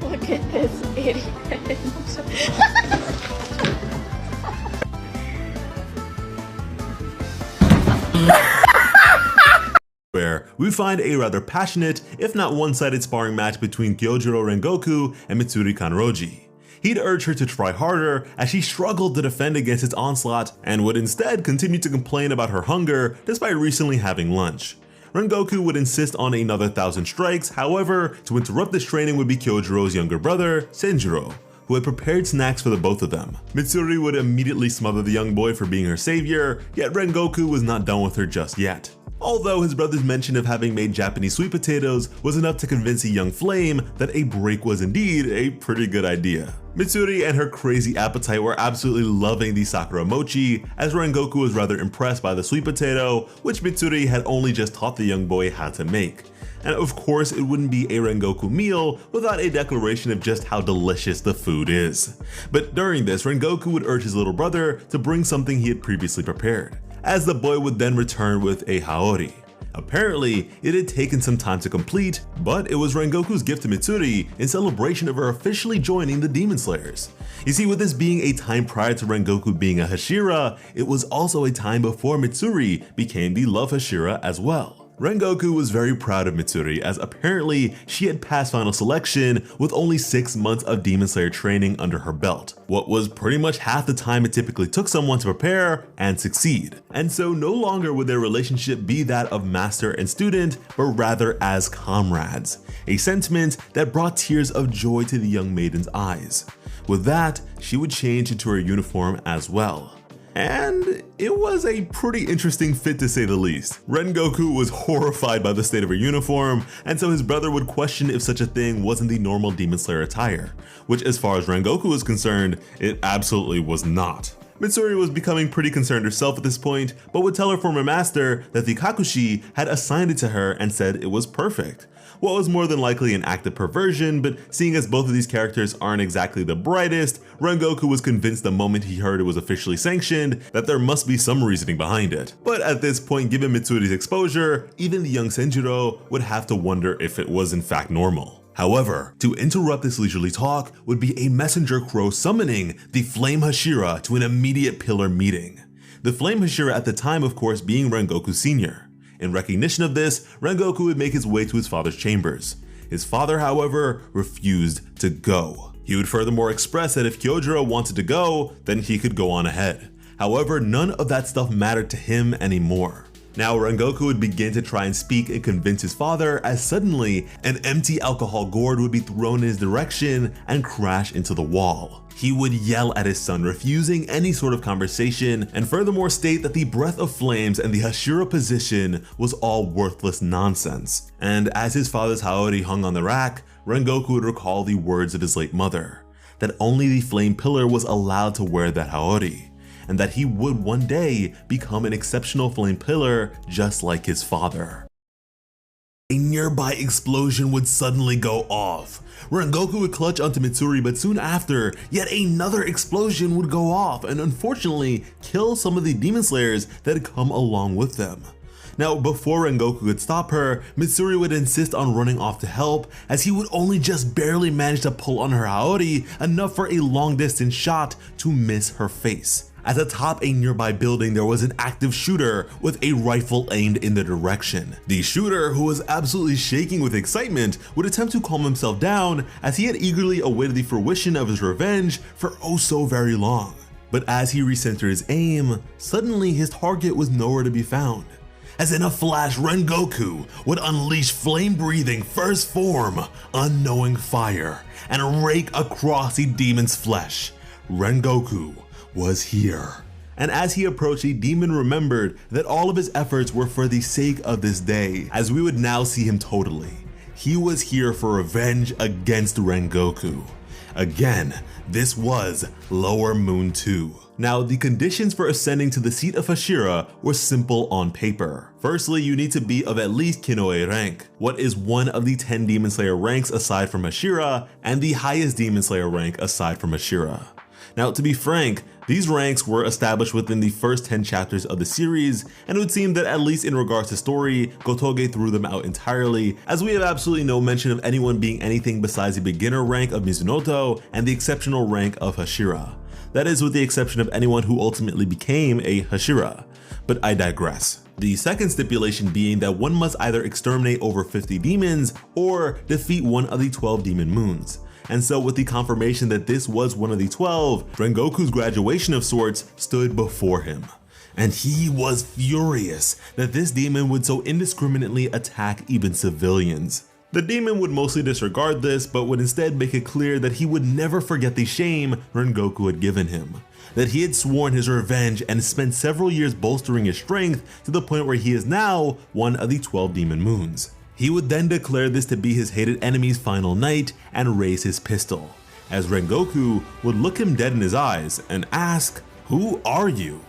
Look at this idiot. Where we find a rather passionate, if not one-sided sparring match between Kyojuro Rengoku and Mitsuri Kanroji. He'd urge her to try harder as she struggled to defend against his onslaught and would instead continue to complain about her hunger despite recently having lunch. Rengoku would insist on another 1,000 strikes, however, to interrupt this training would be Kyojuro's younger brother, Senjuro, who had prepared snacks for the both of them. Mitsuri would immediately smother the young boy for being her savior, yet Rengoku was not done with her just yet. Although his brother's mention of having made Japanese sweet potatoes was enough to convince a young flame that a break was indeed a pretty good idea. Mitsuri and her crazy appetite were absolutely loving the Sakura mochi, as Rengoku was rather impressed by the sweet potato, which Mitsuri had only just taught the young boy how to make. And of course, it wouldn't be a Rengoku meal without a declaration of just how delicious the food is. But during this, Rengoku would urge his little brother to bring something he had previously prepared, as the boy would then return with a haori. Apparently, it had taken some time to complete, but it was Rengoku's gift to Mitsuri in celebration of her officially joining the Demon Slayers. You see, with this being a time prior to Rengoku being a Hashira, it was also a time before Mitsuri became the Love Hashira as well. Rengoku was very proud of Mitsuri, as apparently she had passed final selection with only 6 months of Demon Slayer training under her belt, what was pretty much half the time it typically took someone to prepare and succeed. And so no longer would their relationship be that of master and student, but rather as comrades, a sentiment that brought tears of joy to the young maiden's eyes. With that, she would change into her uniform as well. And it was a pretty interesting fit, to say the least. Rengoku was horrified by the state of her uniform, and so his brother would question if such a thing wasn't the normal Demon Slayer attire, which as far as Rengoku was concerned, it absolutely was not. Mitsuri was becoming pretty concerned herself at this point, but would tell her former master that the Kakushi had assigned it to her and said it was perfect. What was more than likely an act of perversion, but seeing as both of these characters aren't exactly the brightest, Rengoku was convinced the moment he heard it was officially sanctioned that there must be some reasoning behind it. But at this point, given Mitsuri's exposure, even the young Senjuro would have to wonder if it was in fact normal. However, to interrupt this leisurely talk would be a messenger crow summoning the Flame Hashira to an immediate pillar meeting. The Flame Hashira at the time, of course, being Rengoku Sr. In recognition of this, Rengoku would make his way to his father's chambers. His father, however, refused to go. He would furthermore express that if Kyojuro wanted to go, then he could go on ahead. However, none of that stuff mattered to him anymore. Now Rengoku would begin to try and speak and convince his father, as suddenly an empty alcohol gourd would be thrown in his direction and crash into the wall. He would yell at his son, refusing any sort of conversation, and furthermore state that the breath of flames and the Hashira position was all worthless nonsense. And as his father's haori hung on the rack, Rengoku would recall the words of his late mother, that only the flame pillar was allowed to wear that haori, and that he would one day become an exceptional flame pillar just like his father. A nearby explosion would suddenly go off. Rengoku would clutch onto Mitsuri, but soon after, yet another explosion would go off and unfortunately kill some of the Demon Slayers that had come along with them. Now, before Rengoku could stop her, Mitsuri would insist on running off to help, as he would only just barely manage to pull on her haori enough for a long distance shot to miss her face. As atop a nearby building, there was an active shooter with a rifle aimed in the direction. The shooter, who was absolutely shaking with excitement, would attempt to calm himself down, as he had eagerly awaited the fruition of his revenge for oh so very long. But as he recentered his aim, suddenly his target was nowhere to be found. As in a flash, Rengoku would unleash flame-breathing first form, unknowing fire, and rake across the demon's flesh. Rengoku was here. And as he approached, the demon remembered that all of his efforts were for the sake of this day, as we would now see him totally. He was here for revenge against Rengoku. Again, this was Lower Moon 2. Now, the conditions for ascending to the seat of Hashira were simple on paper. Firstly, you need to be of at least Kinoe rank, what is one of the 10 Demon Slayer ranks aside from Hashira, and the highest Demon Slayer rank aside from Hashira. Now, to be frank, these ranks were established within the first 10 chapters of the series, and it would seem that at least in regards to story, Gotoge threw them out entirely, as we have absolutely no mention of anyone being anything besides the beginner rank of Mizunoto and the exceptional rank of Hashira. That is with the exception of anyone who ultimately became a Hashira. But I digress. The second stipulation being that one must either exterminate over 50 demons or defeat one of the 12 demon moons. And so with the confirmation that this was one of the 12, Rengoku's graduation of sorts stood before him. And he was furious that this demon would so indiscriminately attack even civilians. The demon would mostly disregard this, but would instead make it clear that he would never forget the shame Rengoku had given him. That he had sworn his revenge and spent several years bolstering his strength to the point where he is now one of the 12 demon moons. He would then declare this to be his hated enemy's final night and raise his pistol, as Rengoku would look him dead in his eyes and ask, "Who are you?"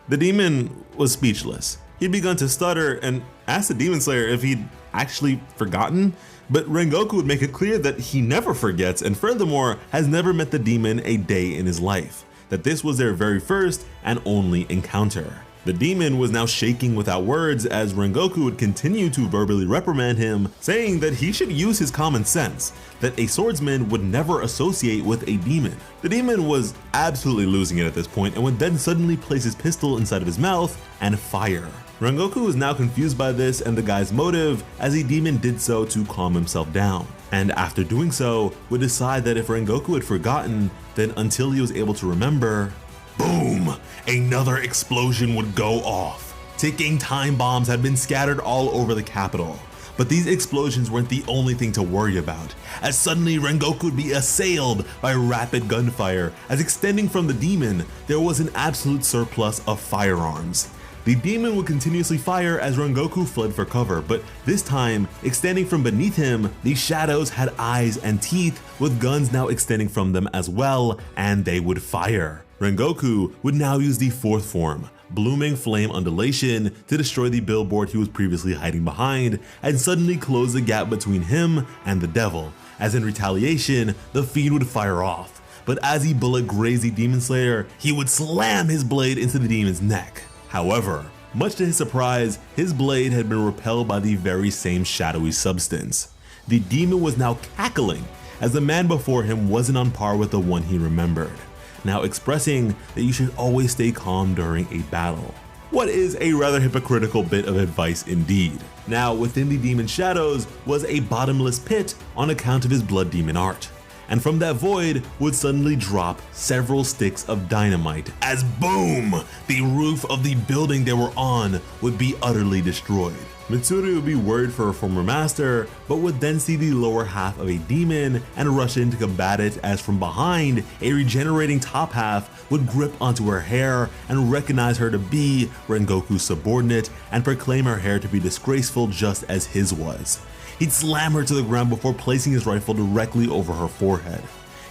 The demon was speechless. He'd begun to stutter and asked the Demon Slayer if he'd actually forgotten, but Rengoku would make it clear that he never forgets and furthermore has never met the demon a day in his life, that this was their very first and only encounter. The demon was now shaking without words as Rengoku would continue to verbally reprimand him, saying that he should use his common sense, that a swordsman would never associate with a demon. The demon was absolutely losing it at this point and would then suddenly place his pistol inside of his mouth and fire. Rengoku was now confused by this and the guy's motive, as the demon did so to calm himself down. And after doing so, would decide that if Rengoku had forgotten, then until he was able to remember, boom! Another explosion would go off. Ticking time bombs had been scattered all over the capital. But these explosions weren't the only thing to worry about, as suddenly Rengoku would be assailed by rapid gunfire, as extending from the demon, there was an absolute surplus of firearms. The demon would continuously fire as Rengoku fled for cover, but this time, extending from beneath him, the shadows had eyes and teeth, with guns now extending from them as well, and they would fire. Rengoku would now use the fourth form, Blooming Flame Undulation, to destroy the billboard he was previously hiding behind, and suddenly close the gap between him and the devil, as in retaliation, the fiend would fire off. But as the bullet grazed the Demon Slayer, he would slam his blade into the demon's neck. However, much to his surprise, his blade had been repelled by the very same shadowy substance. The demon was now cackling, as the man before him wasn't on par with the one he remembered, now expressing that you should always stay calm during a battle. What is a rather hypocritical bit of advice indeed. Now, within the demon's shadows was a bottomless pit on account of his blood demon art. And from that void would suddenly drop several sticks of dynamite as boom, the roof of the building they were on would be utterly destroyed. Mitsuri would be worried for her former master, but would then see the lower half of a demon and rush in to combat it, as from behind, a regenerating top half would grip onto her hair and recognize her to be Rengoku's subordinate and proclaim her hair to be disgraceful just as his was. He'd slam her to the ground before placing his rifle directly over her forehead.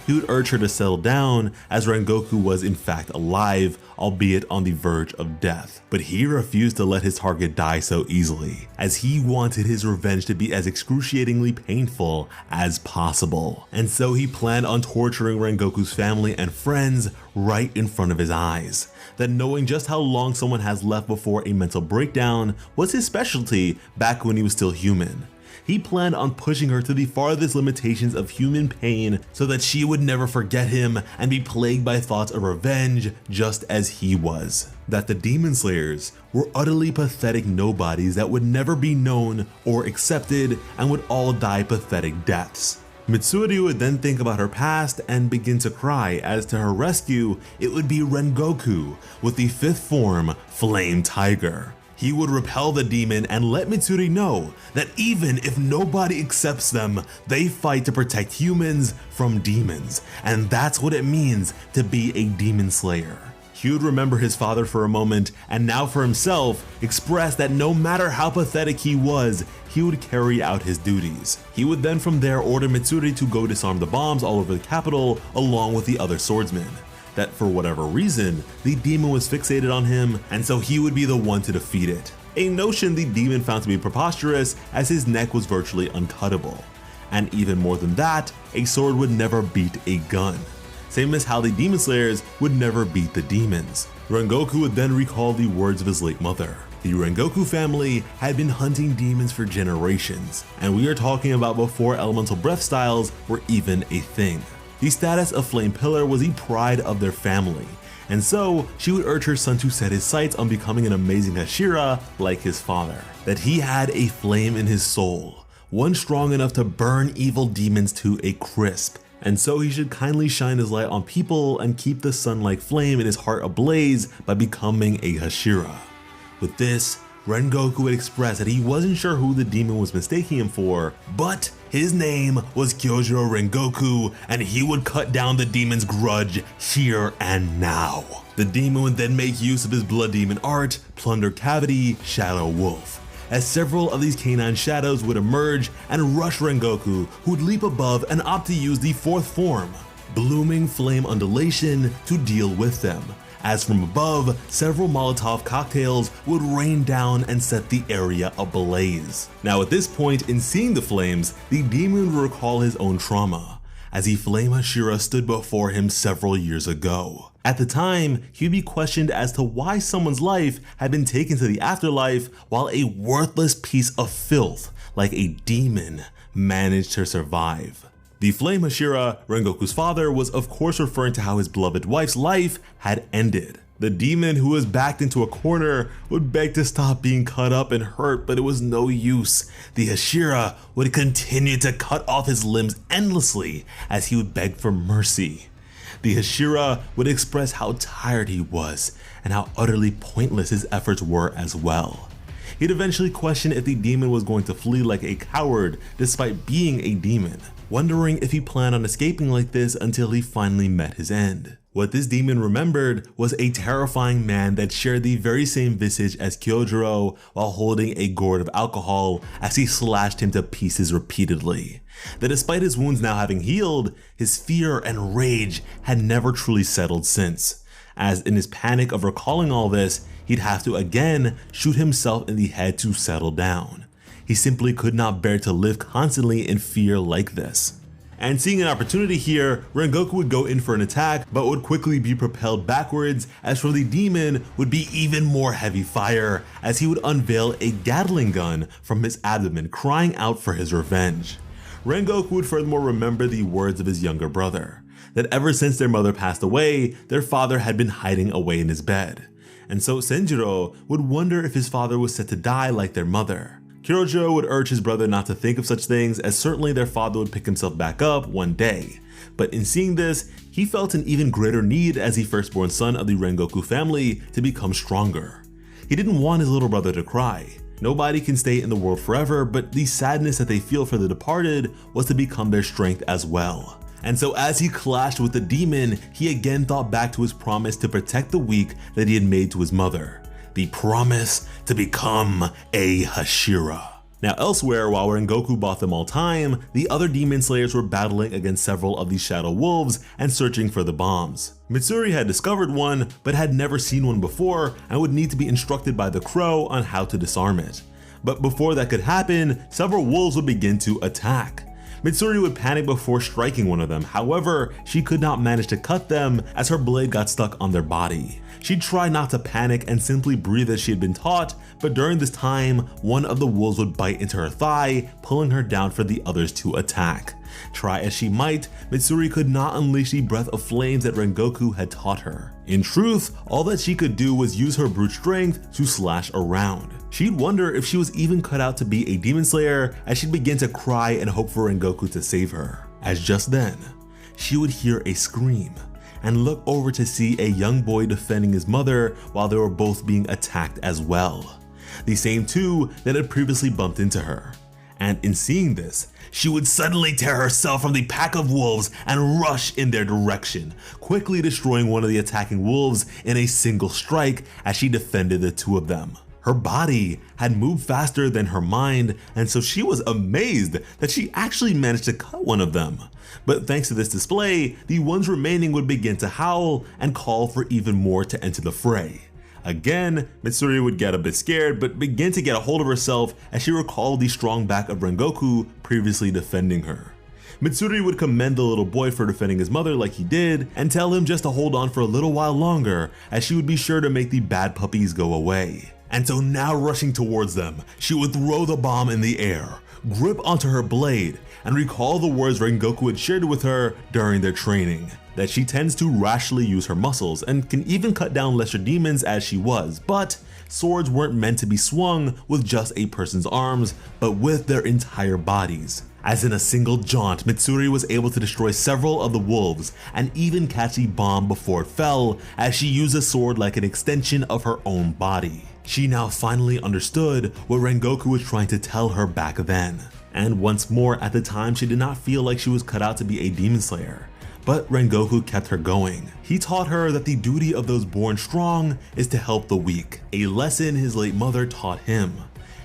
He would urge her to settle down, as Rengoku was in fact alive, albeit on the verge of death. But he refused to let his target die so easily, as he wanted his revenge to be as excruciatingly painful as possible. And so he planned on torturing Rengoku's family and friends right in front of his eyes. That knowing just how long someone has left before a mental breakdown was his specialty back when he was still human. He planned on pushing her to the farthest limitations of human pain so that she would never forget him and be plagued by thoughts of revenge just as he was. That the Demon Slayers were utterly pathetic nobodies that would never be known or accepted and would all die pathetic deaths. Mitsuri would then think about her past and begin to cry, as to her rescue it would be Rengoku with the fifth form, Flame Tiger. He would repel the demon and let Mitsuri know that even if nobody accepts them, they fight to protect humans from demons, and that's what it means to be a demon slayer. He would remember his father for a moment, and now for himself, express that no matter how pathetic he was, he would carry out his duties. He would then from there order Mitsuri to go disarm the bombs all over the capital along with the other swordsmen. That for whatever reason, the demon was fixated on him, and so he would be the one to defeat it. A notion the demon found to be preposterous, as his neck was virtually uncuttable. And even more than that, a sword would never beat a gun. Same as how the demon slayers would never beat the demons. Rengoku would then recall the words of his late mother. The Rengoku family had been hunting demons for generations, and we are talking about before elemental breath styles were even a thing. The status of Flame Pillar was the pride of their family, and so she would urge her son to set his sights on becoming an amazing Hashira like his father. That he had a flame in his soul, one strong enough to burn evil demons to a crisp, and so he should kindly shine his light on people and keep the sun-like flame in his heart ablaze by becoming a Hashira. With this, Rengoku would express that he wasn't sure who the demon was mistaking him for, but his name was Kyojuro Rengoku, and he would cut down the demon's grudge here and now. The demon would then make use of his blood demon art, Plunder Cavity Shadow Wolf, as several of these canine shadows would emerge and rush Rengoku, who would leap above and opt to use the fourth form, Blooming Flame Undulation, to deal with them. As from above, several Molotov cocktails would rain down and set the area ablaze. Now at this point, in seeing the flames, the demon would recall his own trauma, as the Flame Hashira stood before him several years ago. At the time, he would be questioned as to why someone's life had been taken to the afterlife while a worthless piece of filth, like a demon, managed to survive. The Flame Hashira, Rengoku's father, was of course referring to how his beloved wife's life had ended. The demon, who was backed into a corner, would beg to stop being cut up and hurt, but it was no use. The Hashira would continue to cut off his limbs endlessly as he would beg for mercy. The Hashira would express how tired he was and how utterly pointless his efforts were as well. He'd eventually question if the demon was going to flee like a coward despite being a demon, wondering if he planned on escaping like this until he finally met his end. What this demon remembered was a terrifying man that shared the very same visage as Kyojuro while holding a gourd of alcohol as he slashed him to pieces repeatedly. That despite his wounds now having healed, his fear and rage had never truly settled since, as in his panic of recalling all this, he'd have to again shoot himself in the head to settle down. He simply could not bear to live constantly in fear like this. And seeing an opportunity here, Rengoku would go in for an attack, but would quickly be propelled backwards, as for the demon would be even more heavy fire, as he would unveil a Gatling gun from his abdomen, crying out for his revenge. Rengoku would furthermore remember the words of his younger brother, that ever since their mother passed away, their father had been hiding away in his bed. And so Senjuro would wonder if his father was set to die like their mother. Kyojuro would urge his brother not to think of such things, as certainly their father would pick himself back up one day. But in seeing this, he felt an even greater need as the firstborn son of the Rengoku family to become stronger. He didn't want his little brother to cry. Nobody can stay in the world forever, but the sadness that they feel for the departed was to become their strength as well. And so as he clashed with the demon, he again thought back to his promise to protect the weak that he had made to his mother. The promise to become a Hashira. Now elsewhere, while Rengoku bought them all time, the other demon slayers were battling against several of these shadow wolves and searching for the bombs. Mitsuri had discovered one, but had never seen one before and would need to be instructed by the crow on how to disarm it. But before that could happen, several wolves would begin to attack. Mitsuri would panic before striking one of them, however, she could not manage to cut them as her blade got stuck on their body. She tried not to panic and simply breathe as she had been taught, but during this time, one of the wolves would bite into her thigh, pulling her down for the others to attack. Try as she might, Mitsuri could not unleash the breath of flames that Rengoku had taught her. In truth, all that she could do was use her brute strength to slash around. She'd wonder if she was even cut out to be a demon slayer as she'd begin to cry and hope for Rengoku to save her. As just then, she would hear a scream and look over to see a young boy defending his mother while they were both being attacked as well. The same two that had previously bumped into her. And in seeing this, she would suddenly tear herself from the pack of wolves and rush in their direction, quickly destroying one of the attacking wolves in a single strike as she defended the two of them. Her body had moved faster than her mind, and so she was amazed that she actually managed to cut one of them. But thanks to this display, the ones remaining would begin to howl and call for even more to enter the fray. Again, Mitsuri would get a bit scared, but begin to get a hold of herself as she recalled the strong back of Rengoku previously defending her. Mitsuri would commend the little boy for defending his mother like he did, and tell him just to hold on for a little while longer, as she would be sure to make the bad puppies go away. And so now rushing towards them, she would throw the bomb in the air, grip onto her blade, and recall the words Rengoku had shared with her during their training, that she tends to rashly use her muscles and can even cut down lesser demons as she was, but swords weren't meant to be swung with just a person's arms, but with their entire bodies. As in a single jaunt, Mitsuri was able to destroy several of the wolves and even catch the bomb before it fell, as she used a sword like an extension of her own body. She now finally understood what Rengoku was trying to tell her back then. And once more, at the time, she did not feel like she was cut out to be a demon slayer. But Rengoku kept her going. He taught her that the duty of those born strong is to help the weak, a lesson his late mother taught him.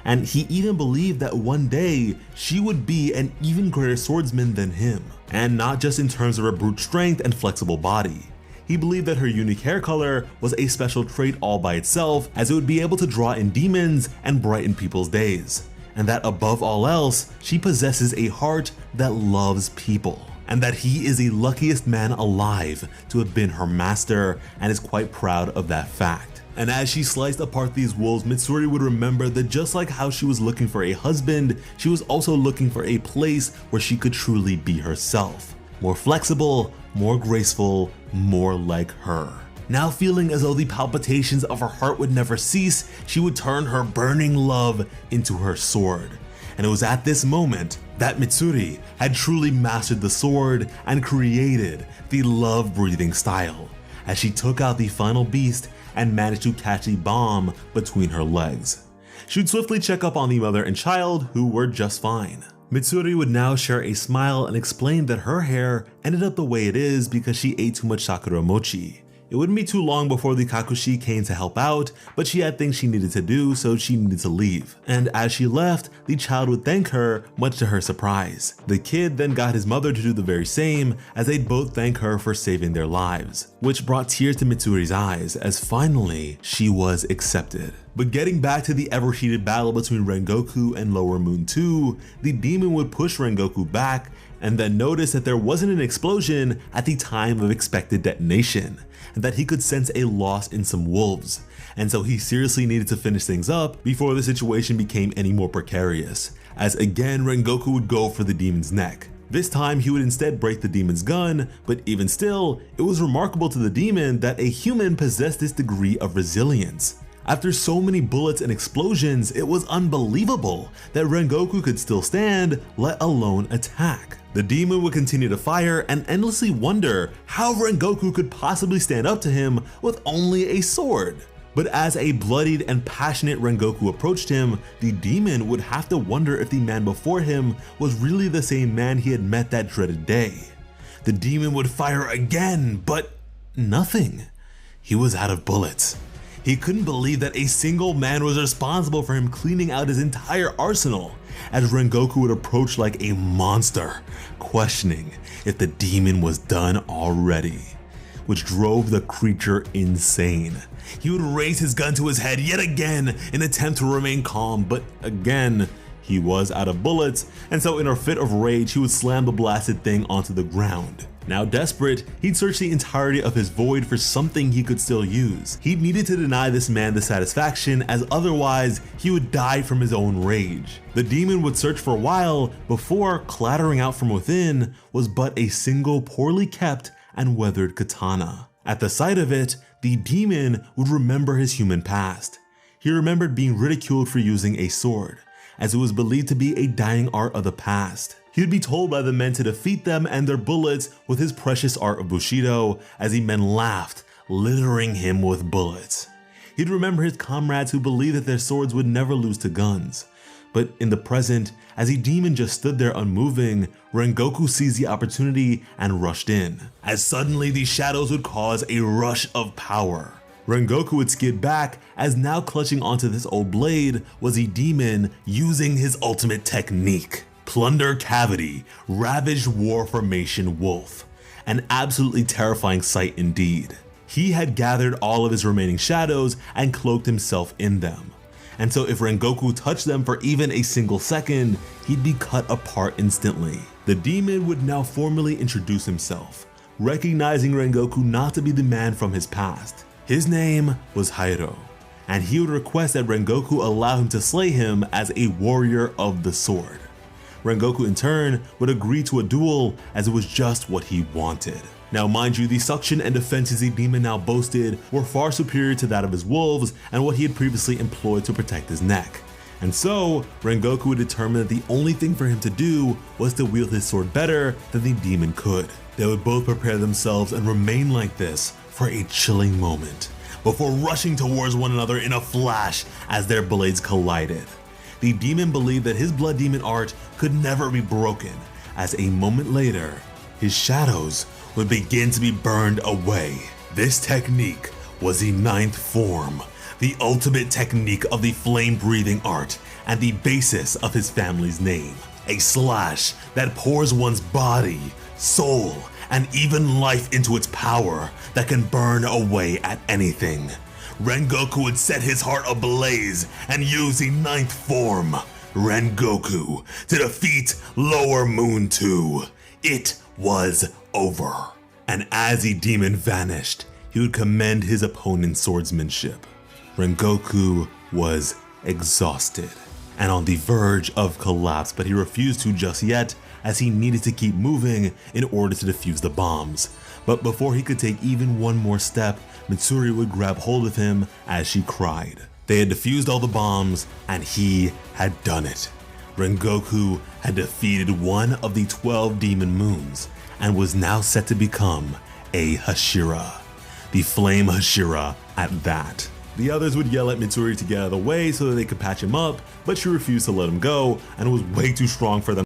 And he even believed that one day she would be an even greater swordsman than him, and not just in terms of her brute strength and flexible body. He believed that her unique hair color was a special trait all by itself, as it would be able to draw in demons and brighten people's days, and that above all else, she possesses a heart that loves people, and that he is the luckiest man alive to have been her master, and is quite proud of that fact. And as she sliced apart these wolves, Mitsuri would remember that just like how she was looking for a husband, she was also looking for a place where she could truly be herself. More flexible, more graceful, more like her. Now feeling as though the palpitations of her heart would never cease, she would turn her burning love into her sword. And it was at this moment that Mitsuri had truly mastered the sword and created the love-breathing style, as she took out the final beast and managed to catch the bomb between her legs. She would swiftly check up on the mother and child, who were just fine. Mitsuri would now share a smile and explain that her hair ended up the way it is because she ate too much sakura mochi. It wouldn't be too long before the Kakushi came to help out, but she had things she needed to do, so she needed to leave. And as she left, the child would thank her, much to her surprise. The kid then got his mother to do the very same, as they'd both thank her for saving their lives, which brought tears to Mitsuri's eyes, as finally she was accepted. But getting back to the ever-heated battle between Rengoku and Lower Moon 2, the demon would push Rengoku back, and then notice that there wasn't an explosion at the time of expected detonation, and that he could sense a loss in some wolves, and so he seriously needed to finish things up before the situation became any more precarious, as again Rengoku would go for the demon's neck. This time he would instead break the demon's gun, but even still, it was remarkable to the demon that a human possessed this degree of resilience. After so many bullets and explosions, it was unbelievable that Rengoku could still stand, let alone attack. The demon would continue to fire and endlessly wonder how Rengoku could possibly stand up to him with only a sword. But as a bloodied and passionate Rengoku approached him, the demon would have to wonder if the man before him was really the same man he had met that dreaded day. The demon would fire again, but nothing. He was out of bullets. He couldn't believe that a single man was responsible for him cleaning out his entire arsenal, as Rengoku would approach like a monster, questioning if the demon was done already, which drove the creature insane. He would raise his gun to his head yet again in an attempt to remain calm, but again, he was out of bullets, and so in a fit of rage, he would slam the blasted thing onto the ground. Now desperate, he'd search the entirety of his void for something he could still use. He needed to deny this man the satisfaction, as otherwise he would die from his own rage. The demon would search for a while before clattering out from within was but a single poorly kept and weathered katana. At the sight of it, the demon would remember his human past. He remembered being ridiculed for using a sword, as it was believed to be a dying art of the past. He would be told by the men to defeat them and their bullets with his precious art of Bushido, as the men laughed, littering him with bullets. He'd remember his comrades who believed that their swords would never lose to guns, But in the present, as the demon just stood there unmoving, Rengoku seized the opportunity and rushed in, as suddenly these shadows would cause a rush of power. Rengoku would skid back, as now clutching onto this old blade was the demon using his ultimate technique, Plunder Cavity, Ravaged War Formation Wolf. An absolutely terrifying sight indeed. He had gathered all of his remaining shadows and cloaked himself in them. And so if Rengoku touched them for even a single second, he'd be cut apart instantly. The demon would now formally introduce himself, recognizing Rengoku not to be the man from his past. His name was Hairo, and he would request that Rengoku allow him to slay him as a warrior of the sword. Rengoku in turn would agree to a duel, as it was just what he wanted. Now mind you, the suction and defenses the demon now boasted were far superior to that of his wolves and what he had previously employed to protect his neck. And so, Rengoku would determine that the only thing for him to do was to wield his sword better than the demon could. They would both prepare themselves and remain like this for a chilling moment, before rushing towards one another in a flash as their blades collided. The demon believed that his blood demon art could never be broken, as a moment later, his shadows would begin to be burned away. This technique was the 9th form, the ultimate technique of the flame-breathing art and the basis of his family's name. A slash that pours one's body, soul, and even life into its power that can burn away at anything. Rengoku would set his heart ablaze and use the 9th form, Rengoku, to defeat Lower Moon 2. It was over. And as the demon vanished, he would commend his opponent's swordsmanship. Rengoku was exhausted and on the verge of collapse, but he refused to just yet, as he needed to keep moving in order to defuse the bombs. But before he could take even one more step, Mitsuri would grab hold of him as she cried. They had defused all the bombs, and he had done it. Rengoku had defeated one of the 12 demon moons, and was now set to become a Hashira. The Flame Hashira at that. The others would yell at Mitsuri to get out of the way so that they could patch him up, but she refused to let him go and was way too strong for them